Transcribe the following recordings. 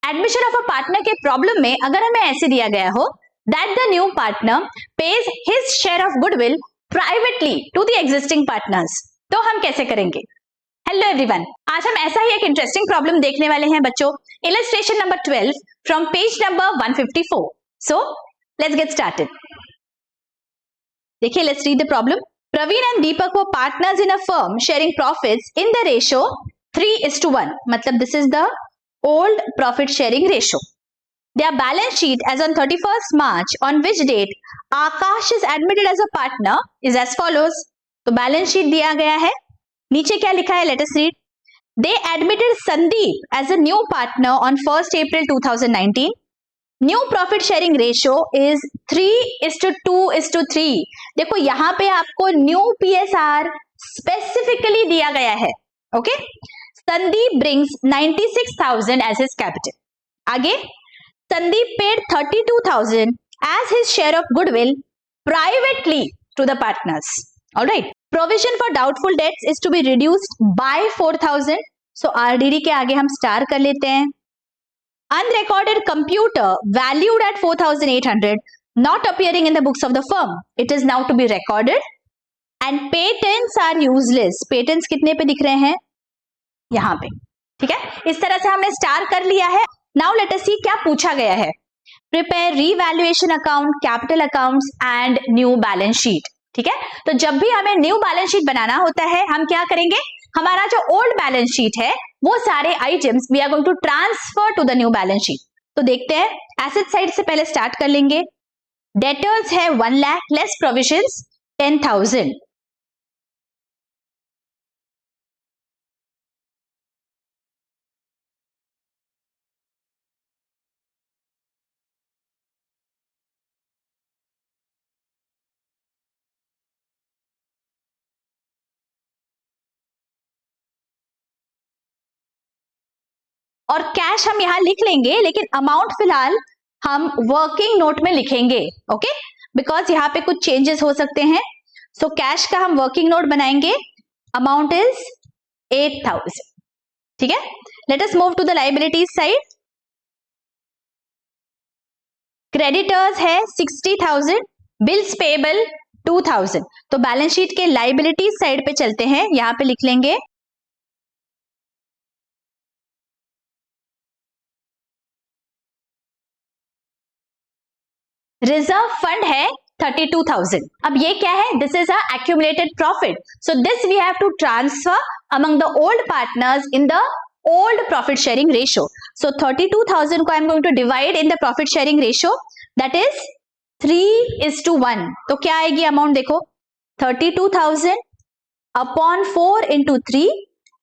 Admission of a partner के problem में अगर हमें ऐसे दिया गया हो that the new partner pays his share of goodwill privately to the existing partners, तो हम कैसे करेंगे? हेलो एवरीवन, आज हम ऐसा ही एक इंटरेस्टिंग प्रॉब्लम देखने वाले हैं बच्चों। Illustration number 12 from page number 154। So let's get started. देखिए, let's read the problem. Praveen and Deepak वो partners in a firm sharing profits in the ratio 3:1, मतलब this is the old profit sharing ratio. Their balance sheet as on 31st March, on which date Akash is admitted as a partner, is as follows. तो balance sheet दिया गया है, नीचे क्या लिखा है, let us read. They admitted Sandeep as a new partner on 1st April 2019. New profit sharing ratio is 3:2:3. देखो यहाँ पे आपको न्यू PSR स्पेसिफिकली दिया गया है, okay? Sandeep brings 96,000 as his capital. आगे, Sandeep paid 32,000 as his share of goodwill privately to the partners. All right. Provision for doubtful debts is to be reduced by 4,000. So RDD के आगे हम star कर लेते हैं. Unrecorded computer valued at 4,800 not appearing in the books of the firm. It is now to be recorded. And patents are useless. Patents कितने पे दिख रहे हैं? यहाँ पे, ठीक है? इस तरह से हमने स्टार कर लिया है. नाउ लेट अस सी क्या पूछा गया है. Prepare revaluation account, capital accounts and new balance sheet. ठीक है, तो जब भी हमें न्यू बैलेंस शीट बनाना होता है हम क्या करेंगे, हमारा जो ओल्ड बैलेंस शीट है वो सारे items we are going to transfer to the new balance sheet. तो देखते हैं, एसेट साइड से पहले स्टार्ट कर लेंगे. डेटर्स है 1 लाख लेस प्रोविजंस 10,000. और कैश हम यहां लिख लेंगे, लेकिन अमाउंट फिलहाल हम वर्किंग नोट में लिखेंगे, ओके? बिकॉज यहाँ पे कुछ चेंजेस हो सकते हैं. सो कैश का हम वर्किंग नोट बनाएंगे. Amount is 8,000. ठीक है, let us move to the liabilities side. Creditors है 60,000, बिल्स पेएबल 2,000. तो बैलेंस शीट के लायबिलिटीज साइड पे चलते हैं. यहां पे लिख लेंगे रिजर्व फंड है 32,000. अब ये क्या है, this is a accumulated profit. So this we have to transfer among the old partners in the old profit sharing ratio. So 32,000 को I am going to divide in the profit sharing ratio, that is 3:1. तो क्या आएगी amount, देखो 32,000 upon 4 into 3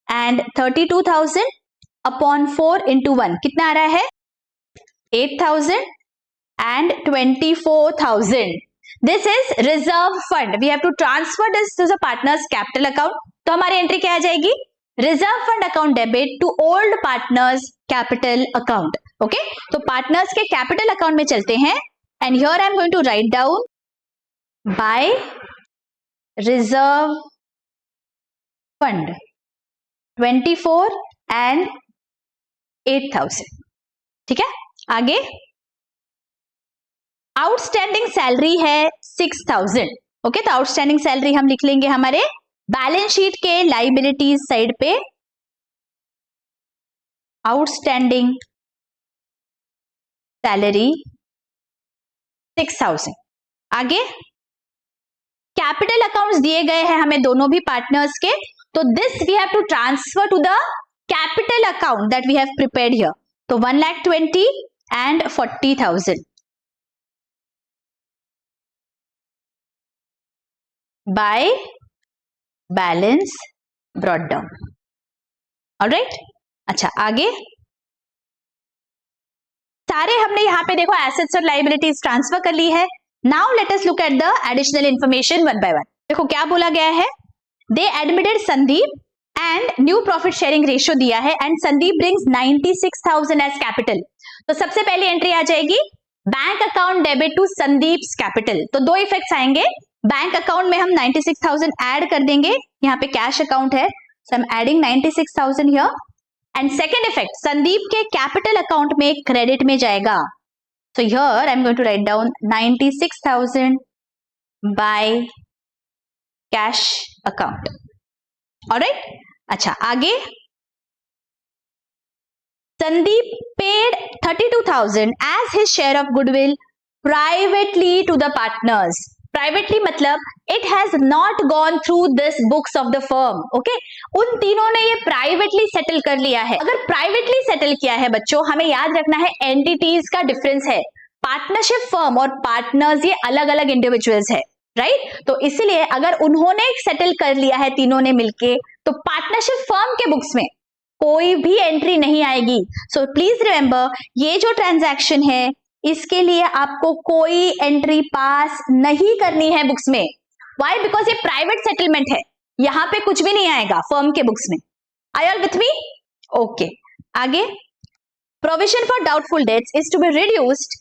and 32,000 upon 4 into 1 कितना आ रहा है, 8,000 and 24,000. This is reserve fund. We have to transfer this to the partners capital account. तो हमारी entry क्या आ जाएगी, reserve fund account debit to old partners capital account. Okay? तो partners के capital account में चलते हैं. And here I am going to write down by reserve fund 24 and 8,000. ठीक है, आगे आउटस्टैंडिंग सैलरी है 6,000. ओके, तो आउटस्टैंडिंग सैलरी हम लिख लेंगे हमारे बैलेंस शीट के लायबिलिटीज साइड पे. Outstanding salary 6,000. आगे कैपिटल अकाउंट्स दिए गए हैं हमें दोनों भी पार्टनर्स के. तो this we have to transfer to the capital account that we have prepared here. तो 1,20,000 and 40,000 by balance brought down. All right? अच्छा, आगे सारे हमने यहाँ पे देखो एसेट्स और लायबिलिटीज ट्रांसफर कर ली है. Now let us look at the additional information one by one. देखो क्या बोला गया है, they admitted Sandeep and new profit sharing ratio दिया है and Sandeep brings 96,000 as capital. तो सबसे पहली एंट्री आ जाएगी bank account debit to Sandeep's capital. तो दो इफेक्ट्स आएंगे. बैंक अकाउंट में हम 96,000 ऐड कर देंगे, यहाँ पे कैश अकाउंट है, so I am adding 96,000 here. And second effect Sandeep के कैपिटल अकाउंट में क्रेडिट में जाएगा. So here I'm going to write down 96,000 by cash account. Alright? अच्छा आगे. Sandeep paid 32,000 as his share of goodwill privately to the partners. Privately मतलब it has not gone through this books of the firm. Okay? उन तीनों ने ये privately settle कर लिया है. अगर privately settle किया है बच्चों, हमें याद रखना है entities का difference है. पार्टनरशिप फर्म और पार्टनर्स ये अलग अलग इंडिविजुअल्स है, राइट? तो इसीलिए अगर उन्होंने सेटल कर लिया है तीनों ने मिलके, तो पार्टनरशिप फर्म के बुक्स में कोई भी एंट्री नहीं आएगी. सो प्लीज रिमेंबर, ये जो ट्रांजैक्शन है इसके लिए आपको कोई एंट्री पास नहीं करनी है बुक्स में. व्हाई? बिकॉज ये प्राइवेट सेटलमेंट है, यहां पे कुछ भी नहीं आएगा फर्म के बुक्स में. Are you all with me? Okay, आगे. Provision for doubtful debts is to be reduced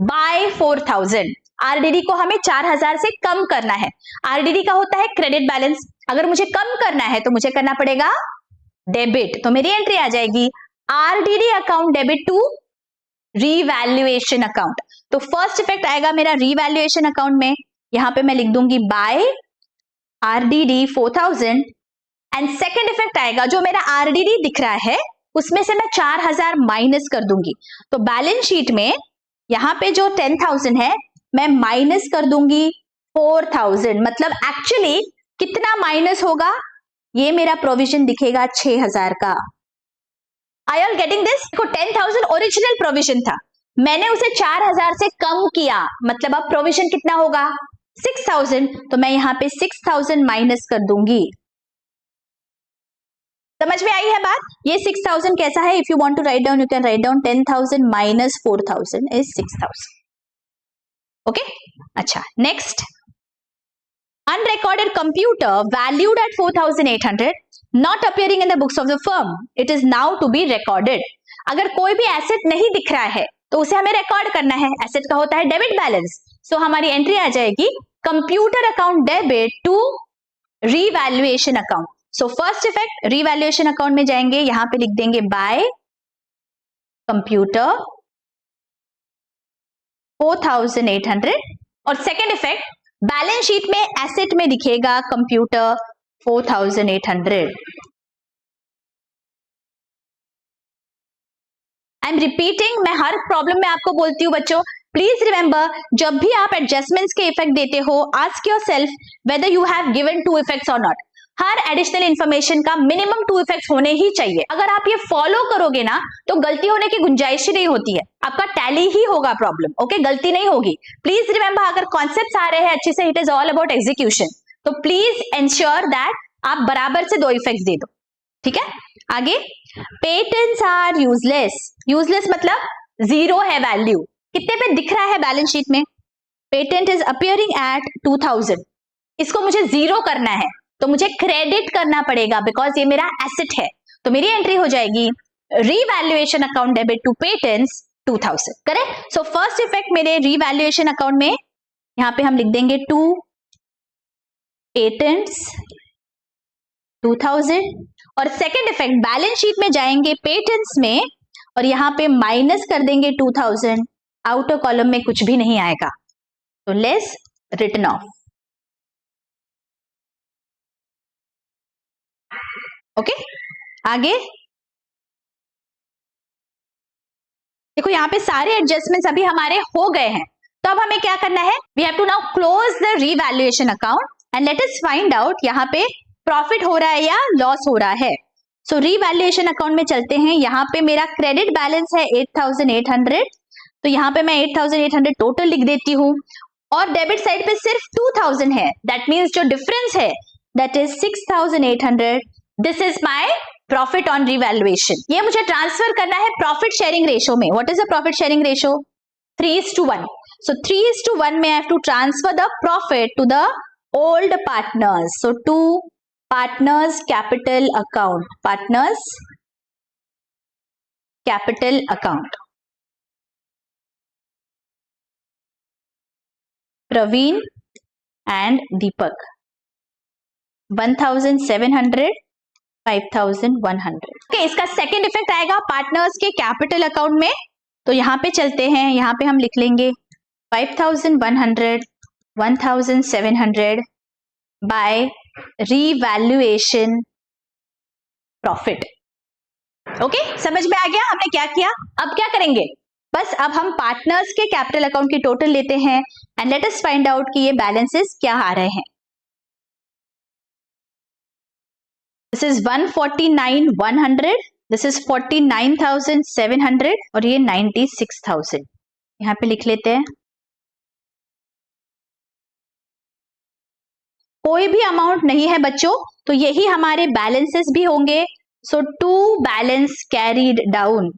by 4,000. RDD को हमें 4,000 से कम करना है. आरडीडी का होता है क्रेडिट बैलेंस. अगर मुझे कम करना है तो मुझे करना पड़ेगा डेबिट. तो मेरी एंट्री आ जाएगी RDD account debit to revaluation account. तो फर्स्ट इफेक्ट आएगा मेरा रीवैल्यूएशन अकाउंट में. यहां पे मैं लिख दूंगी by RDD 4,000 and second effect आएगा जो मेरा आरडीडी दिख रहा है उसमें से मैं 4,000 माइनस कर दूंगी. तो बैलेंस शीट में यहां पे जो 10,000 है मैं माइनस कर दूंगी 4,000. मतलब एक्चुअली कितना माइनस होगा? ये मेरा प्रोविजन दिखेगा 6,000 का. I R getting this? देखो 10,000 ओरिजिनल प्रोविजन था, मैंने उसे 4,000 से कम किया, मतलब अब प्रोविजन कितना होगा? 6,000. तो मैं यहां पे 6,000 माइनस कर दूंगी. समझ में आई है बात? ये 6,000 कैसा है? If you want to write down, you can write down 10,000 minus 4,000 is 6,000. Okay, अच्छा. Next, unrecorded computer valued at 4,800 not appearing in the books of the firm. It is now to be recorded. अगर कोई भी asset नहीं दिख रहा है तो उसे हमें रिकॉर्ड करना है. एसेट का होता है डेबिट बैलेंस. सो हमारी एंट्री आ जाएगी computer account debit to revaluation account. So first effect revaluation account में जाएंगे, यहां पे लिख देंगे बाय कंप्यूटर 4,800 और सेकेंड इफेक्ट बैलेंस शीट में एसेट में दिखेगा कंप्यूटर 4,800. आई एम रिपीटिंग, मैं हर प्रॉब्लम में आपको बोलती हूँ बच्चों, प्लीज रिमेंबर, जब भी आप एडजस्टमेंट्स के इफेक्ट देते हो, ask yourself whether you have given 2 effects और नॉट. हर एडिशनल इंफॉर्मेशन का मिनिमम 2 इफेक्ट्स होने ही चाहिए. अगर आप ये फॉलो करोगे ना तो गलती होने की गुंजाइश ही नहीं होती है, आपका टैली ही होगा प्रॉब्लम. ओके, गलती नहीं होगी. प्लीज रिमेंबर, अगर कॉन्सेप्ट्स आ रहे हैं अच्छे से, it is all about execution. तो प्लीज एंश्योर दैट आप बराबर से 2 इफेक्ट्स दे दो. ठीक है, आगे. Patents are useless. यूजलेस मतलब जीरो है वैल्यू. कितने पे दिख रहा है बैलेंस शीट में? Patent is appearing at 2,000. इसको मुझे जीरो करना है तो मुझे क्रेडिट करना पड़ेगा बिकॉज ये मेरा एसेट है. तो मेरी एंट्री हो जाएगी revaluation account debit to patents 2,000. Correct? So first effect मेरे रीवैल्यूएशन अकाउंट में यहां पे हम लिख देंगे टू पेटेंट्स 2,000 और सेकेंड इफेक्ट बैलेंस शीट में जाएंगे पेटेंट्स में और यहां पे माइनस कर देंगे 2,000. आउटर कॉलम में कुछ भी नहीं आएगा, तो लेस रिटन ऑफ. ओके, आगे देखो, यहां पे सारे एडजस्टमेंट्स अभी हमारे हो गए हैं. तो अब हमें क्या करना है? We have to now close the revaluation account and let us find out यहां पे प्रॉफिट हो रहा है या लॉस हो रहा है. सो रीवैल्यूएशन अकाउंट में चलते हैं. यहां पे मेरा क्रेडिट बैलेंस है 8,800. तो यहां पे मैं 8,800 टोटल लिख देती हूं और डेबिट साइड पे सिर्फ 2,000 है. दैट मीन्स जो डिफरेंस है that is 6,800. This is my profit on revaluation. ये मुझे ट्रांसफर करना है प्रॉफिट शेयरिंग रेशो में. What is the profit sharing ratio? 3:1. So 3:1 में I have to transfer the profit to the old partners. So to partners capital account. Partners capital account. Praveen and Deepak 1,700 5100। Okay, इसका second effect आएगा partners के capital account में। तो यहाँ पे चलते हैं, यहाँ पे हम लिख लेंगे 5100 1700 बाय रीवैल्यूएशन प्रॉफिट। ओके, समझ में आ गया हमने क्या किया। अब क्या करेंगे, बस अब हम पार्टनर्स के कैपिटल अकाउंट की टोटल लेते हैं and let us find out कि ये बैलेंसेस क्या आ रहे हैं। दिस इज 149,100, दिस इज 49,700 और ये 96,000। यहां पे लिख लेते हैं। कोई भी अमाउंट नहीं है बच्चों, तो यही हमारे बैलेंसेस भी होंगे। सो टू बैलेंस कैरीड डाउन,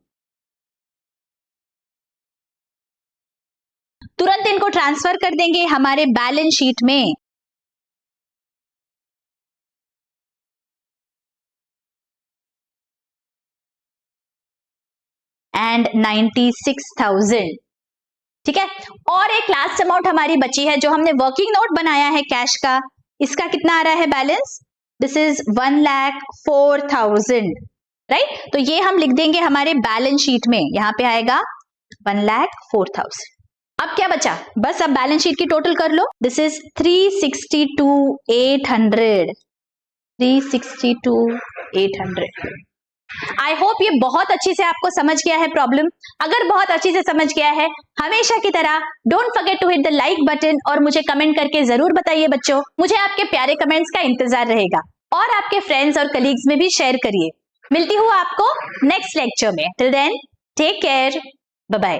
तुरंत इनको ट्रांसफर कर देंगे हमारे बैलेंस शीट में। एंड 96,000, ठीक है। और एक लास्ट अमाउंट हमारी बची है जो हमने वर्किंग नोट बनाया है कैश का, इसका कितना आ रहा है बैलेंस, दिस इज 1,04,000, राइट। तो ये हम लिख देंगे हमारे बैलेंस शीट में, यहां पे आएगा 1,04,000। अब क्या बचा, बस अब बैलेंस शीट की टोटल कर लो। This is 362,800, 362,800। आई होप ये बहुत अच्छी से आपको समझ गया है प्रॉब्लम। अगर बहुत अच्छी से समझ गया है, हमेशा की तरह don't forget to hit the like button और मुझे कमेंट करके जरूर बताइए बच्चों। मुझे आपके प्यारे कमेंट्स का इंतजार रहेगा और आपके फ्रेंड्स और कलीग्स में भी शेयर करिए। मिलती हूँ आपको नेक्स्ट लेक्चर में। Till then take care, bye bye.